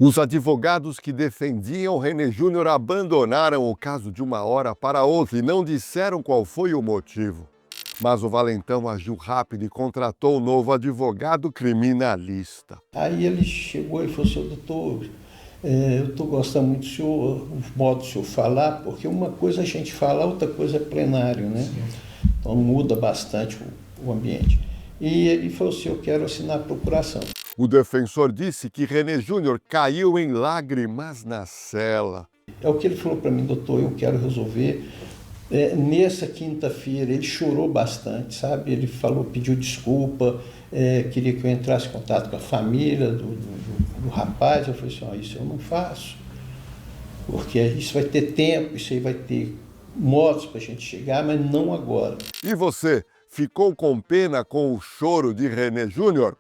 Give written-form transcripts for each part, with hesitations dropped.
Os advogados que defendiam René Júnior abandonaram o caso de uma hora para outra e não disseram qual foi o motivo. Mas o valentão agiu rápido e contratou um novo advogado criminalista. Aí ele chegou e falou assim: doutor, eu estou gostando muito do senhor, o modo do senhor falar, porque uma coisa é a gente falar, outra coisa é plenário, né? Sim. Então muda bastante o ambiente. E ele falou assim: eu quero assinar a procuração. O defensor disse que René Júnior caiu em lágrimas na cela. É o que ele falou para mim: doutor, eu quero resolver. Nessa quinta-feira ele chorou bastante, sabe? Ele falou, pediu desculpa, queria que eu entrasse em contato com a família do rapaz. Eu falei assim: isso eu não faço, porque isso vai ter tempo, isso aí vai ter modos para a gente chegar, mas não agora. E você, ficou com pena com o choro de René Júnior?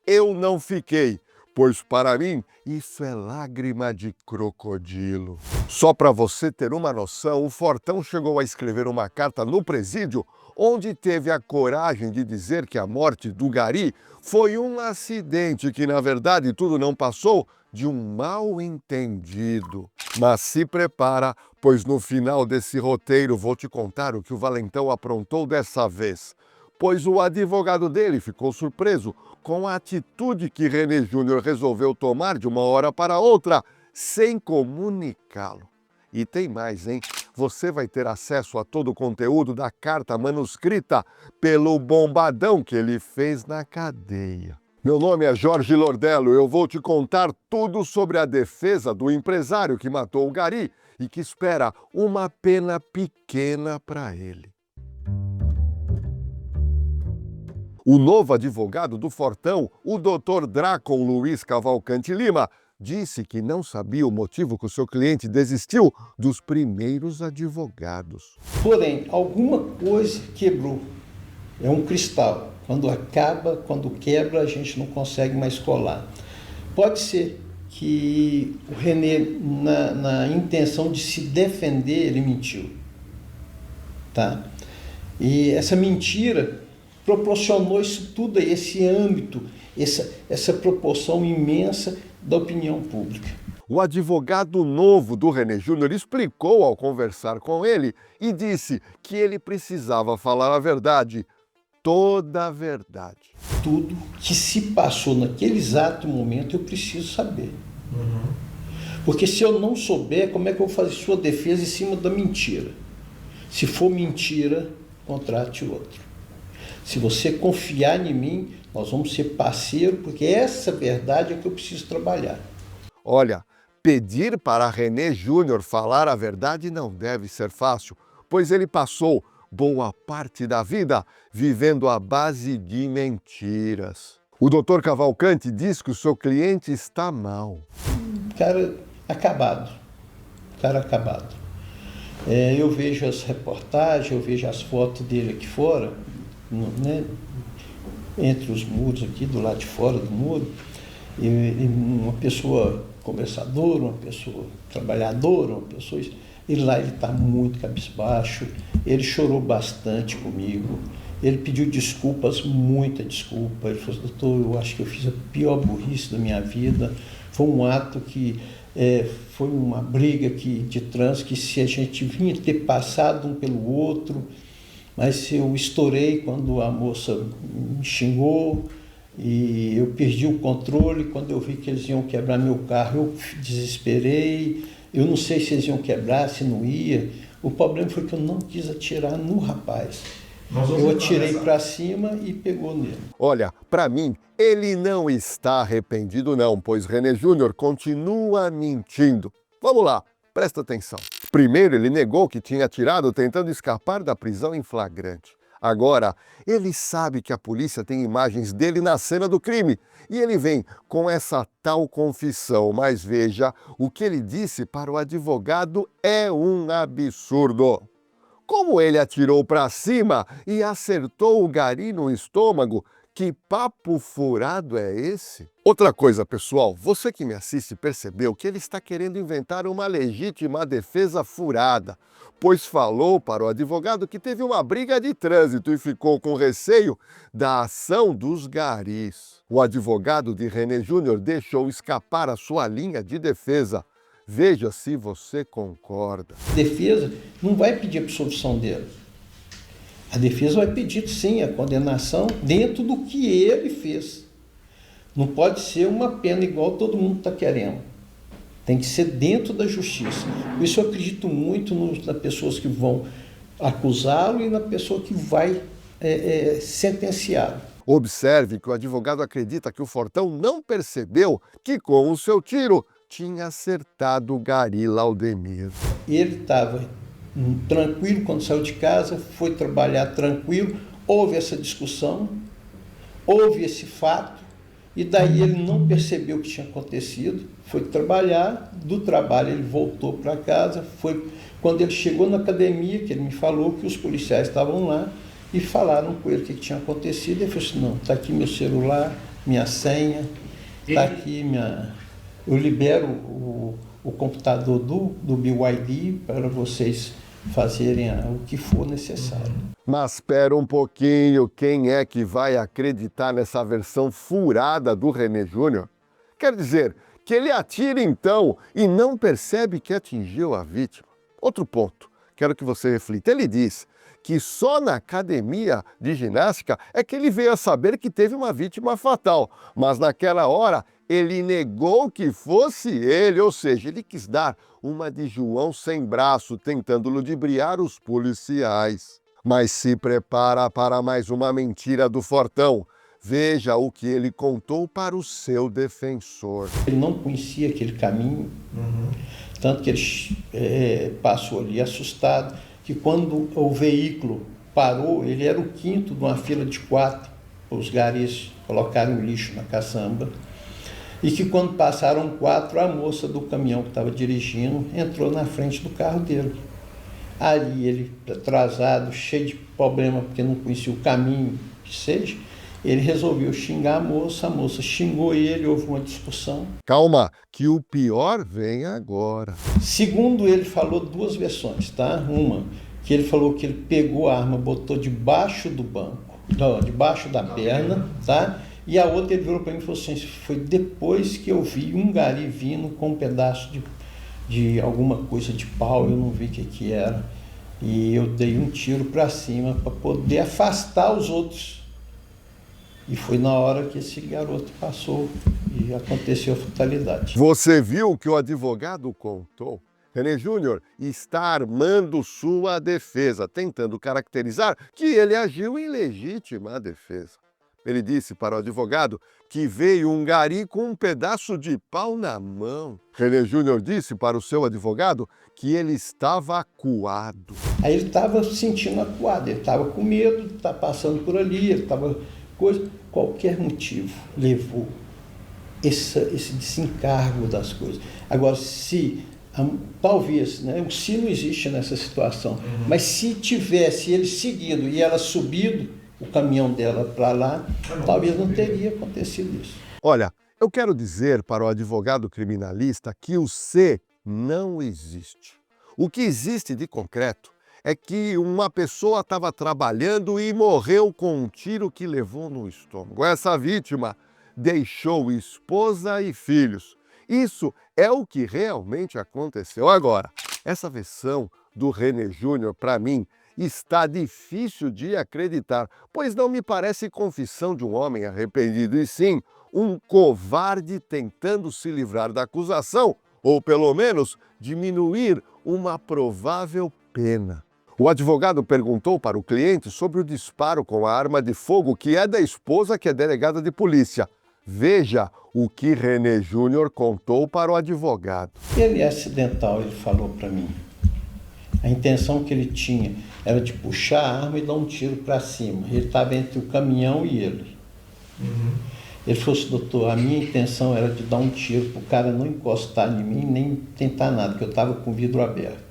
Eu não fiquei, pois para mim isso é lágrima de crocodilo. Só para você ter uma noção, o Fortão chegou a escrever uma carta no presídio onde teve a coragem de dizer que a morte do Gari foi um acidente, que na verdade tudo não passou de um mal-entendido. Mas se prepara, pois no final desse roteiro vou te contar o que o valentão aprontou dessa vez. Pois o advogado dele ficou surpreso com a atitude que René Júnior resolveu tomar de uma hora para outra, sem comunicá-lo. E tem mais, hein? Você vai ter acesso a todo o conteúdo da carta manuscrita pelo bombadão que ele fez na cadeia. Meu nome é Jorge Lordello, eu vou te contar tudo sobre a defesa do empresário que matou o Gari e que espera uma pena pequena para ele. O novo advogado do Fortão, o Dr. Drácon Luiz Cavalcante Lima, disse que não sabia o motivo que o seu cliente desistiu dos primeiros advogados. Porém, alguma coisa quebrou. É um cristal. Quando acaba, quando quebra, a gente não consegue mais colar. Pode ser que o René, na intenção de se defender, ele mentiu. Tá? E essa mentira proporcionou isso tudo aí, esse âmbito, essa proporção imensa da opinião pública. O advogado novo do René Júnior explicou ao conversar com ele e disse que ele precisava falar a verdade, toda a verdade. Tudo que se passou naquele exato momento eu preciso saber. Porque se eu não souber, como é que eu vou fazer sua defesa em cima da mentira? Se for mentira, contrate outro. Se você confiar em mim, nós vamos ser parceiros, porque essa verdade é que eu preciso trabalhar. Olha, pedir para René Júnior falar a verdade não deve ser fácil, pois ele passou boa parte da vida vivendo à base de mentiras. O Dr. Cavalcante diz que o seu cliente está mal. Cara acabado. Eu vejo as reportagens, eu vejo as fotos dele aqui fora, né, entre os muros aqui, do lado de fora do muro, e uma pessoa conversadora, uma pessoa trabalhadora, uma pessoa... E lá ele está muito cabisbaixo, ele chorou bastante comigo, ele pediu desculpas, muita desculpa, ele falou: doutor, eu acho que eu fiz a pior burrice da minha vida, foi um ato que... foi uma briga de trânsito que se a gente vinha ter passado um pelo outro, mas eu estourei quando a moça me xingou e eu perdi o controle. Quando eu vi que eles iam quebrar meu carro, eu desesperei. Eu não sei se eles iam quebrar, se não ia. O problema foi que eu não quis atirar no rapaz. Eu atirei para cima e pegou nele. Olha, para mim, ele não está arrependido não, pois René Júnior continua mentindo. Vamos lá, presta atenção. Primeiro, ele negou que tinha atirado tentando escapar da prisão em flagrante. Agora, ele sabe que a polícia tem imagens dele na cena do crime e ele vem com essa tal confissão. Mas veja, o que ele disse para o advogado é um absurdo. Como ele atirou para cima e acertou o Gari no estômago, Que papo furado é esse? Outra coisa, pessoal, você que me assiste percebeu que ele está querendo inventar uma legítima defesa furada, pois falou para o advogado que teve uma briga de trânsito e ficou com receio da ação dos garis. O advogado de René Júnior deixou escapar a sua linha de defesa. Veja se você concorda. A defesa não vai pedir a absolvição dele. A defesa vai pedir, sim, a condenação dentro do que ele fez. Não pode ser uma pena igual todo mundo está querendo. Tem que ser dentro da justiça. Por isso eu acredito muito nas pessoas que vão acusá-lo e na pessoa que vai sentenciá-lo. Observe que o advogado acredita que o Fortão não percebeu que, com o seu tiro, tinha acertado o gari Laudemir. Ele estava tranquilo quando saiu de casa, foi trabalhar tranquilo, houve essa discussão, houve esse fato, e daí ele não percebeu o que tinha acontecido, foi trabalhar, do trabalho ele voltou para casa, foi quando ele chegou na academia, que ele me falou que os policiais estavam lá e falaram com ele o que tinha acontecido, ele falou assim, não, está aqui meu celular, minha senha, está aqui eu libero o computador do BYD para vocês fazerem o que for necessário. Mas espera um pouquinho, quem é que vai acreditar nessa versão furada do René Júnior? Quer dizer, que ele atira então e não percebe que atingiu a vítima. Outro ponto, quero que você reflita. Ele diz que só na academia de ginástica é que ele veio a saber que teve uma vítima fatal, mas naquela hora ele negou que fosse ele, ou seja, ele quis dar uma de João sem braço, tentando ludibriar os policiais. Mas se prepara para mais uma mentira do Fortão. Veja o que ele contou para o seu defensor. Ele não conhecia aquele caminho, tanto que ele passou ali assustado, que quando o veículo parou, ele era o quinto de uma fila de 4, os garis colocaram lixo na caçamba, e que quando passaram 4, a moça do caminhão que estava dirigindo entrou na frente do carro dele. Ali ele, atrasado, cheio de problema, porque não conhecia o caminho, que seja, ele resolveu xingar a moça xingou ele, houve uma discussão. Calma, que o pior vem agora. Segundo ele falou 2 versões, tá? Uma, que ele falou que ele pegou a arma, botou debaixo do banco, não, debaixo da perna, tá? E a outra ele virou para mim e falou assim, foi depois que eu vi um gari vindo com um pedaço de alguma coisa de pau, eu não vi o que era, e eu dei um tiro para cima para poder afastar os outros. E foi na hora que esse garoto passou e aconteceu a fatalidade. Você viu o que o advogado contou? René Júnior está armando sua defesa, tentando caracterizar que ele agiu em legítima defesa. Ele disse para o advogado que veio um gari com um pedaço de pau na mão. René Júnior disse para o seu advogado que ele estava acuado. Aí ele estava se sentindo acuado, ele estava com medo de estar passando por ali, ele estava... Qualquer motivo levou esse desencargo das coisas. Agora, talvez, né, o se não existe nessa situação, mas se tivesse ele seguido e ela subido o caminhão dela para lá, talvez não teria acontecido isso. Olha, eu quero dizer para o advogado criminalista que o se não existe. O que existe de concreto é que uma pessoa estava trabalhando e morreu com um tiro que levou no estômago. Essa vítima deixou esposa e filhos. Isso é o que realmente aconteceu. Agora, essa versão do René Júnior, para mim, está difícil de acreditar, pois não me parece confissão de um homem arrependido, e sim um covarde tentando se livrar da acusação, ou pelo menos diminuir uma provável pena. O advogado perguntou para o cliente sobre o disparo com a arma de fogo que é da esposa, que é delegada de polícia. Veja o que René Júnior contou para o advogado. Ele é acidental, ele falou para mim. A intenção que ele tinha era de puxar a arma e dar um tiro para cima. Ele estava entre o caminhão e ele. Ele falou assim, doutor, a minha intenção era de dar um tiro para o cara não encostar em mim, nem tentar nada, porque eu estava com o vidro aberto.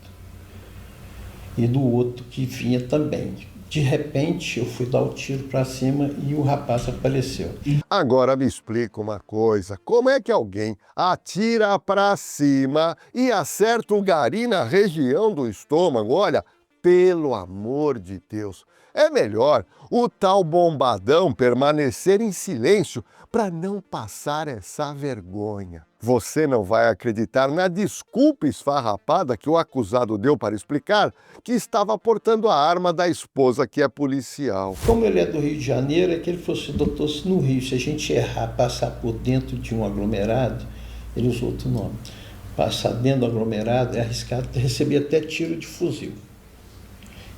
E do outro que vinha também, De repente, eu fui dar o tiro para cima e o rapaz apareceu. Agora me explica uma coisa, como é que alguém atira para cima e acerta o gari na região do estômago? Olha, pelo amor de Deus, é melhor o tal bombadão permanecer em silêncio para não passar essa vergonha. Você não vai acreditar na desculpa esfarrapada que o acusado deu para explicar que estava portando a arma da esposa, que é policial. Como ele é do Rio de Janeiro, é que ele falou assim: doutor, se no Rio, se a gente errar, passar por dentro de um aglomerado, ele usou outro nome, passar dentro do aglomerado é arriscado receber até tiro de fuzil.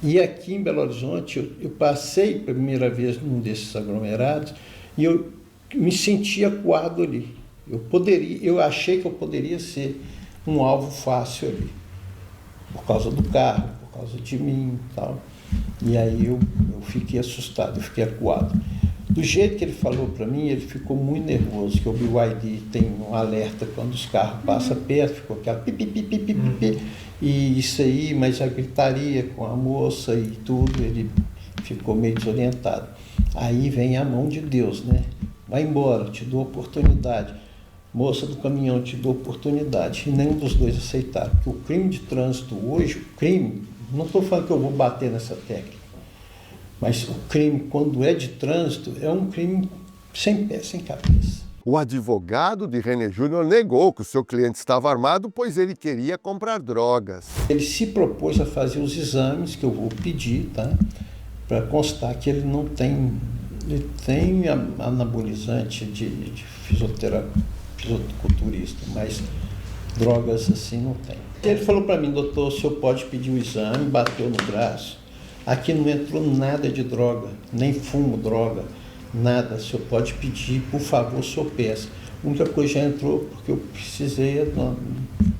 E aqui em Belo Horizonte, eu passei pela primeira vez num desses aglomerados e eu me senti acuado ali. Eu achei que eu poderia ser um alvo fácil ali, por causa do carro, por causa de mim e tal. E aí eu fiquei assustado, eu fiquei acuado. Do jeito que ele falou para mim, ele ficou muito nervoso, que o BYD tem um alerta quando os carros passam perto, ficou aquela pipi, pipi, pipi, pipi, e isso aí, mas a gritaria com a moça e tudo, ele ficou meio desorientado. Aí vem a mão de Deus, né? Vai embora, te dou oportunidade. Moça do caminhão, te dou oportunidade. E nenhum dos dois aceitaram. Porque o crime de trânsito hoje, o crime, não estou falando que eu vou bater nessa técnica, mas o crime, quando é de trânsito, é um crime sem pé, sem cabeça. O advogado de René Júnior negou que o seu cliente estava armado, pois ele queria comprar drogas. Ele se propôs a fazer os exames que eu vou pedir, tá? Para constar que ele não tem, ele tem anabolizante de fisiculturista, mas drogas assim não tem. Ele falou para mim: doutor, o senhor pode pedir um exame, bateu no braço. Aqui não entrou nada de droga, nem fumo droga, nada. O senhor pode pedir, por favor, o senhor peça. A única coisa já entrou porque eu precisei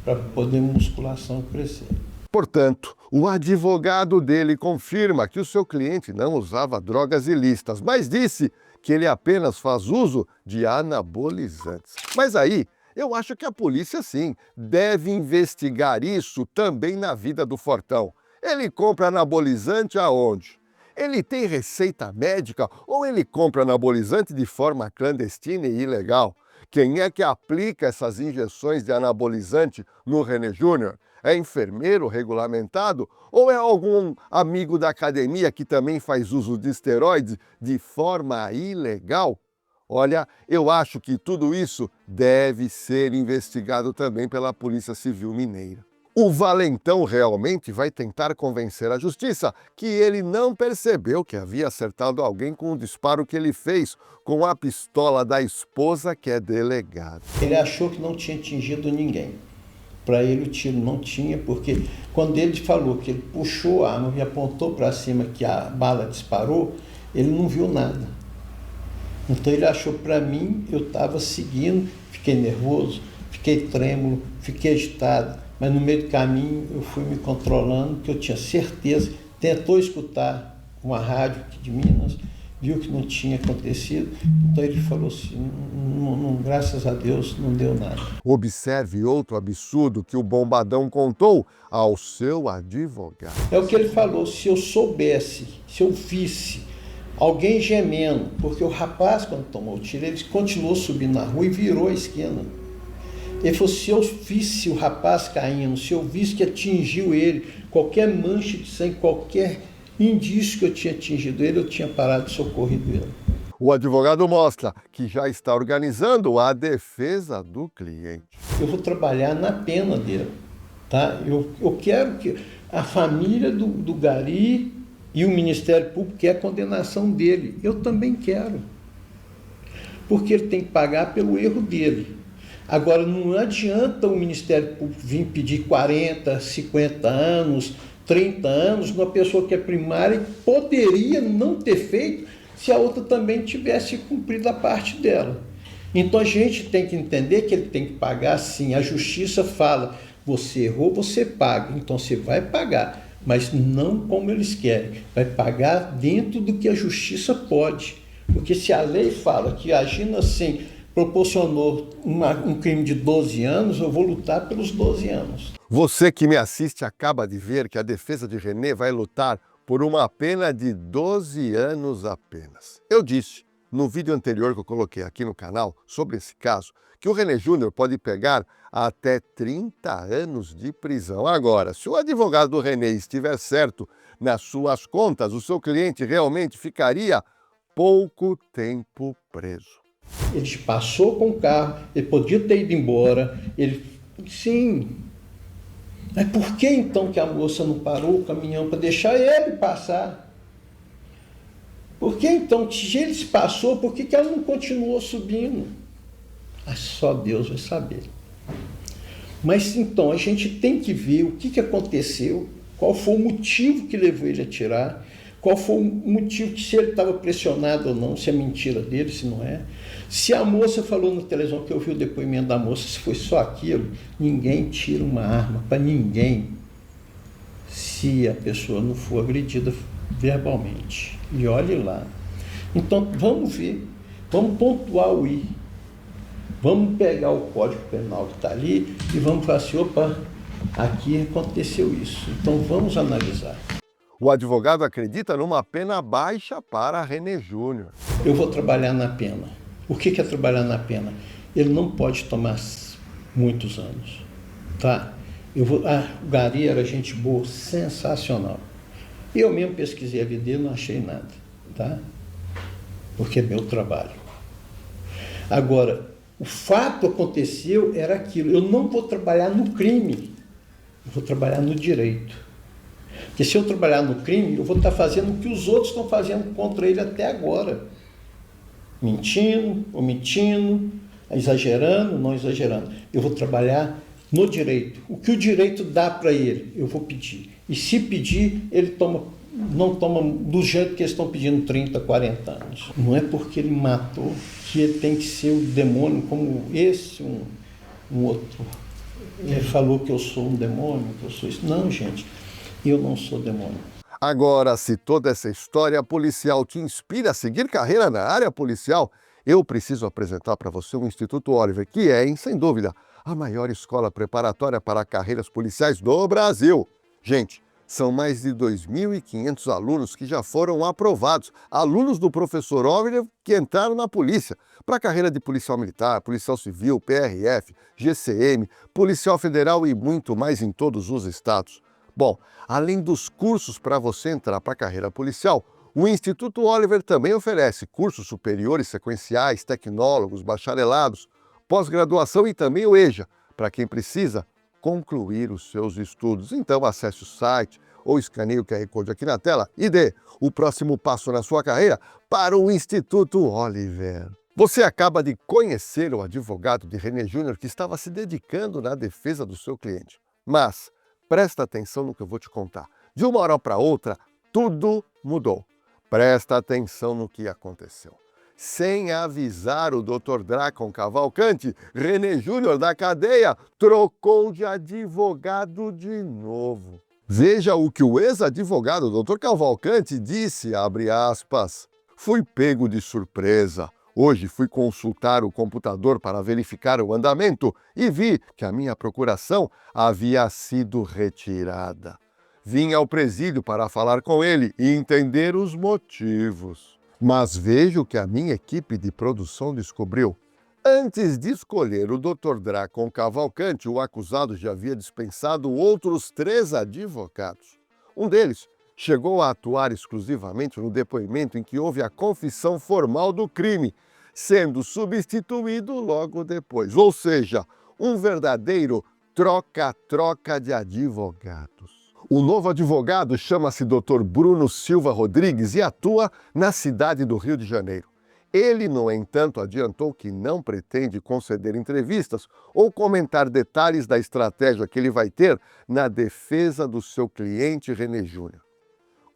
para poder musculação crescer. Portanto, o advogado dele confirma que o seu cliente não usava drogas ilícitas, mas disse que ele apenas faz uso de anabolizantes. Mas aí, eu acho que a polícia, sim, deve investigar isso também na vida do Fortão. Ele compra anabolizante aonde? Ele tem receita médica ou ele compra anabolizante de forma clandestina e ilegal? Quem é que aplica essas injeções de anabolizante no René Júnior? É enfermeiro regulamentado ou é algum amigo da academia que também faz uso de esteroides de forma ilegal? Olha, eu acho que tudo isso deve ser investigado também pela Polícia Civil Mineira. O valentão realmente vai tentar convencer a justiça que ele não percebeu que havia acertado alguém com o disparo que ele fez com a pistola da esposa, que é delegada. Ele achou que não tinha atingido ninguém. Para ele o tiro não tinha, porque quando ele falou que ele puxou a arma e apontou para cima que a bala disparou, ele não viu nada. Então ele achou, para mim, eu estava seguindo, fiquei nervoso, fiquei trêmulo, fiquei agitado. Mas no meio do caminho eu fui me controlando, porque eu tinha certeza, tentou escutar uma rádio aqui de Minas, viu que não tinha acontecido, então ele falou assim: graças a Deus não deu nada. Observe outro absurdo que o bombadão contou ao seu advogado. É o que ele falou: se eu soubesse, se eu visse alguém gemendo, porque o rapaz, quando tomou o tiro, ele continuou subindo na rua e virou a esquina. Ele falou: se eu visse o rapaz caindo, se eu visse que atingiu ele, qualquer mancha de sangue, qualquer indício que eu tinha atingido ele, eu tinha parado e socorrido ele. O advogado mostra que já está organizando a defesa do cliente. Eu vou trabalhar na pena dele, tá? Eu quero que a família do Gari e o Ministério Público quer a condenação dele. Eu também quero, porque ele tem que pagar pelo erro dele. Agora, não adianta o Ministério Público vir pedir 40, 50 anos, 30 anos, uma pessoa que é primária e poderia não ter feito se a outra também tivesse cumprido a parte dela. Então a gente tem que entender que ele tem que pagar sim. A justiça fala: você errou, você paga. Então você vai pagar, mas não como eles querem. Vai pagar dentro do que a justiça pode. Porque se a lei fala que agindo assim proporcionou um crime de 12 anos, eu vou lutar pelos 12 anos. Você que me assiste acaba de ver que a defesa de René vai lutar por uma pena de 12 anos apenas. Eu disse no vídeo anterior que eu coloquei aqui no canal sobre esse caso que o René Júnior pode pegar até 30 anos de prisão. Agora, se o advogado do René estiver certo nas suas contas, o seu cliente realmente ficaria pouco tempo preso. Ele passou com o carro, ele podia ter ido embora, sim. Mas por que então que a moça não parou o caminhão para deixar ele passar? Por que então, se ele se passou, por que ela não continuou subindo? Só Deus vai saber. Mas então, a gente tem que ver o que aconteceu, qual foi o motivo que levou ele a atirar, qual foi o motivo que se ele estava pressionado ou não, se é mentira dele, se não é. Se a moça falou na televisão, que eu vi o depoimento da moça, se foi só aquilo, ninguém tira uma arma para ninguém se a pessoa não for agredida verbalmente. E olhe lá. Então, vamos ver, vamos pontuar o I. Vamos pegar o Código Penal que está ali e vamos falar assim, opa, aqui aconteceu isso. Então, vamos analisar. O advogado acredita numa pena baixa para René Júnior. Eu vou trabalhar na pena. O que é trabalhar na pena? Ele não pode tomar muitos anos, tá? O Gari era gente boa, sensacional. Eu mesmo pesquisei a vida dele, não achei nada, tá? Porque é meu trabalho. Agora, o fato aconteceu, era aquilo. Eu não vou trabalhar no crime, eu vou trabalhar no direito. Porque se eu trabalhar no crime, eu vou estar fazendo o que os outros estão fazendo contra ele até agora. Mentindo, omitindo, exagerando, não exagerando. Eu vou trabalhar no direito. O que o direito dá para ele, eu vou pedir. E se pedir, ele não toma do jeito que eles estão pedindo 30, 40 anos. Não é porque ele matou que ele tem que ser o demônio como esse, um outro. Ele falou que eu sou um demônio, que eu sou isso. Não, gente, eu não sou demônio. Agora, se toda essa história policial te inspira a seguir carreira na área policial, eu preciso apresentar para você o Instituto Oliver, que é, sem dúvida, a maior escola preparatória para carreiras policiais do Brasil. Gente, são mais de 2.500 alunos que já foram aprovados, alunos do professor Oliver que entraram na polícia, para a carreira de policial militar, policial civil, PRF, GCM, policial federal e muito mais em todos os estados. Bom, além dos cursos para você entrar para a carreira policial, o Instituto Oliver também oferece cursos superiores sequenciais, tecnólogos, bacharelados, pós-graduação e também o EJA, para quem precisa concluir os seus estudos. Então acesse o site ou escaneie o QR Code aqui na tela e dê o próximo passo na sua carreira para o Instituto Oliver. Você acaba de conhecer o advogado de René Júnior que estava se dedicando na defesa do seu cliente. Mas presta atenção no que eu vou te contar. De uma hora para outra, tudo mudou. Presta atenção no que aconteceu. Sem avisar o Dr. Drácon Cavalcante, René Júnior da cadeia trocou de advogado de novo. Veja o que o ex-advogado Dr. Cavalcante disse, abre aspas. Fui pego de surpresa. Hoje fui consultar o computador para verificar o andamento e vi que a minha procuração havia sido retirada. Vim ao presídio para falar com ele e entender os motivos. Mas vejo que a minha equipe de produção descobriu. Antes de escolher o Dr. Drácon Cavalcante, o acusado já havia dispensado outros 3 advogados. Um deles chegou a atuar exclusivamente no depoimento em que houve a confissão formal do crime, sendo substituído logo depois. Ou seja, um verdadeiro troca-troca de advogados. O novo advogado chama-se Dr. Bruno Silva Rodrigues e atua na cidade do Rio de Janeiro. Ele, no entanto, adiantou que não pretende conceder entrevistas ou comentar detalhes da estratégia que ele vai ter na defesa do seu cliente René Júnior.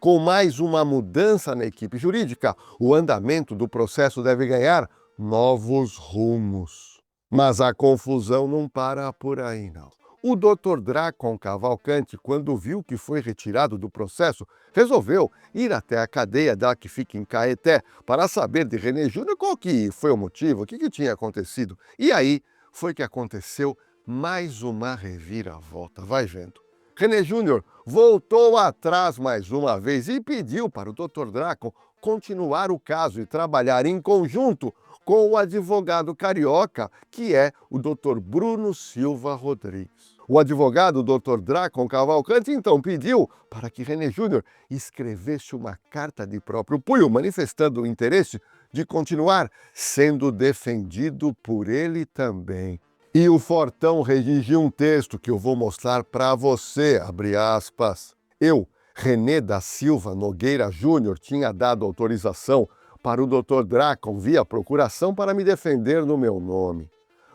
Com mais uma mudança na equipe jurídica, o andamento do processo deve ganhar novos rumos. Mas a confusão não para por aí, não. O Dr. Drácon Cavalcante, quando viu que foi retirado do processo, resolveu ir até a cadeia da que fica em Caeté para saber de René Júnior qual que foi o motivo, o que tinha acontecido. E aí foi que aconteceu mais uma reviravolta, vai vendo. René Júnior voltou atrás mais uma vez e pediu para o Dr. Drácon continuar o caso e trabalhar em conjunto com o advogado carioca, que é o Dr. Bruno Silva Rodrigues. O advogado Dr. Drácon Cavalcante então pediu para que René Júnior escrevesse uma carta de próprio punho, manifestando o interesse de continuar sendo defendido por ele também. E o Fortão redigiu um texto que eu vou mostrar para você, abre aspas. Eu, René da Silva Nogueira Júnior, tinha dado autorização para o Dr. Drácon via procuração para me defender no meu nome.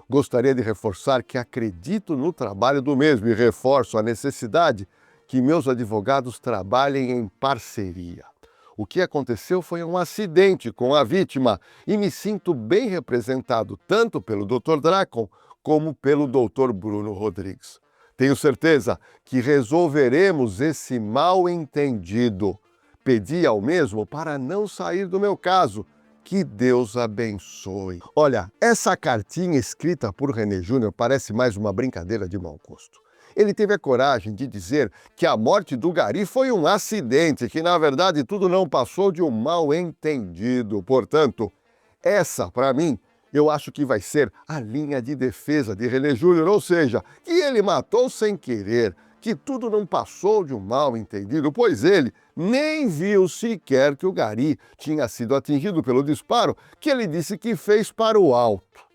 Gostaria de reforçar que acredito no trabalho do mesmo e reforço a necessidade que meus advogados trabalhem em parceria. O que aconteceu foi um acidente com a vítima e me sinto bem representado tanto pelo Dr. Drácon como pelo Dr. Bruno Rodrigues. Tenho certeza que resolveremos esse mal-entendido. Pedi ao mesmo para não sair do meu caso. Que Deus abençoe. Olha, essa cartinha escrita por René Júnior parece mais uma brincadeira de mau gosto. Ele teve a coragem de dizer que a morte do Gari foi um acidente, que na verdade tudo não passou de um mal-entendido. Portanto, essa, para mim, eu acho que vai ser a linha de defesa de René Júnior, ou seja, que ele matou sem querer, que tudo não passou de um mal-entendido, pois ele nem viu sequer que o Gari tinha sido atingido pelo disparo que ele disse que fez para o alto.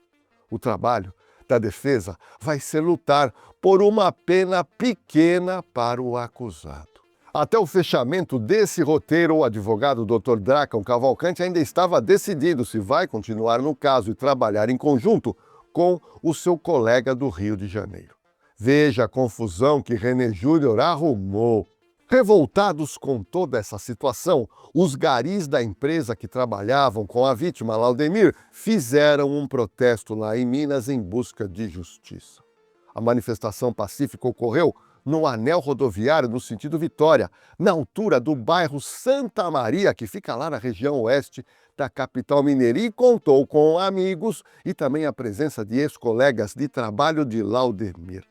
O trabalho da defesa vai ser lutar por uma pena pequena para o acusado. Até o fechamento desse roteiro, o advogado Dr. Drácon Cavalcante ainda estava decidido se vai continuar no caso e trabalhar em conjunto com o seu colega do Rio de Janeiro. Veja a confusão que René Júnior arrumou. Revoltados com toda essa situação, os garis da empresa que trabalhavam com a vítima Laudemir fizeram um protesto lá em Minas em busca de justiça. A manifestação pacífica ocorreu no anel rodoviário no sentido Vitória, na altura do bairro Santa Maria, que fica lá na região oeste da capital mineira, e contou com amigos e também a presença de ex-colegas de trabalho de Laudemir.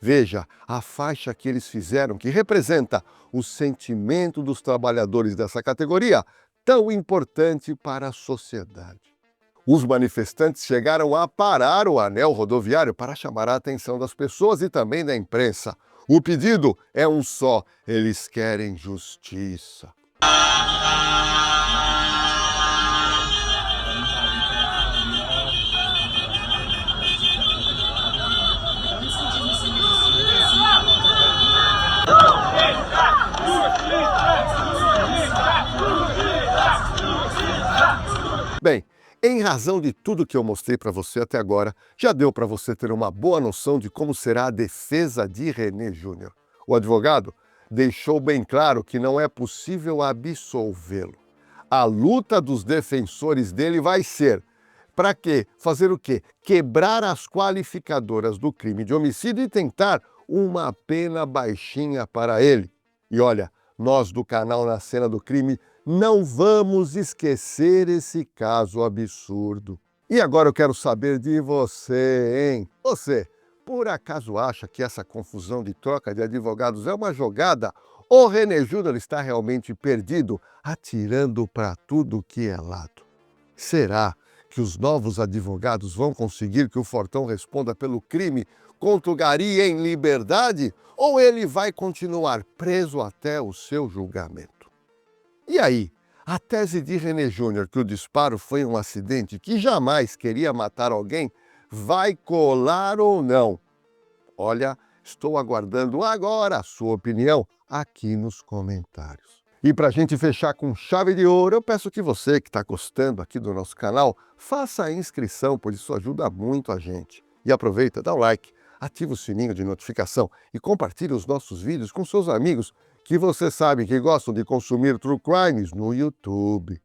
Veja a faixa que eles fizeram, que representa o sentimento dos trabalhadores dessa categoria, tão importante para a sociedade. Os manifestantes chegaram a parar o anel rodoviário para chamar a atenção das pessoas e também da imprensa. O pedido é um só: eles querem justiça. Bem, em razão de tudo que eu mostrei para você até agora, já deu para você ter uma boa noção de como será a defesa de René Júnior. O advogado deixou bem claro que não é possível absolvê-lo. A luta dos defensores dele vai ser para quê? Fazer o quê? Quebrar as qualificadoras do crime de homicídio e tentar uma pena baixinha para ele. E olha, nós do canal Na Cena do Crime não vamos esquecer esse caso absurdo. E agora eu quero saber de você, hein? Você, por acaso acha que essa confusão de troca de advogados é uma jogada? Ou René Júnior está realmente perdido, atirando para tudo que é lado? Será que os novos advogados vão conseguir que o Fortão responda pelo crime contra o Gari em liberdade? Ou ele vai continuar preso até o seu julgamento? E aí, a tese de René Júnior que o disparo foi um acidente, que jamais queria matar alguém, vai colar ou não? Olha, estou aguardando agora a sua opinião aqui nos comentários. E para a gente fechar com chave de ouro, eu peço que você que está gostando aqui do nosso canal, faça a inscrição, pois isso ajuda muito a gente. E aproveita, dá um like, ativa o sininho de notificação e compartilhe os nossos vídeos com seus amigos que você sabe que gostam de consumir True Crimes no YouTube.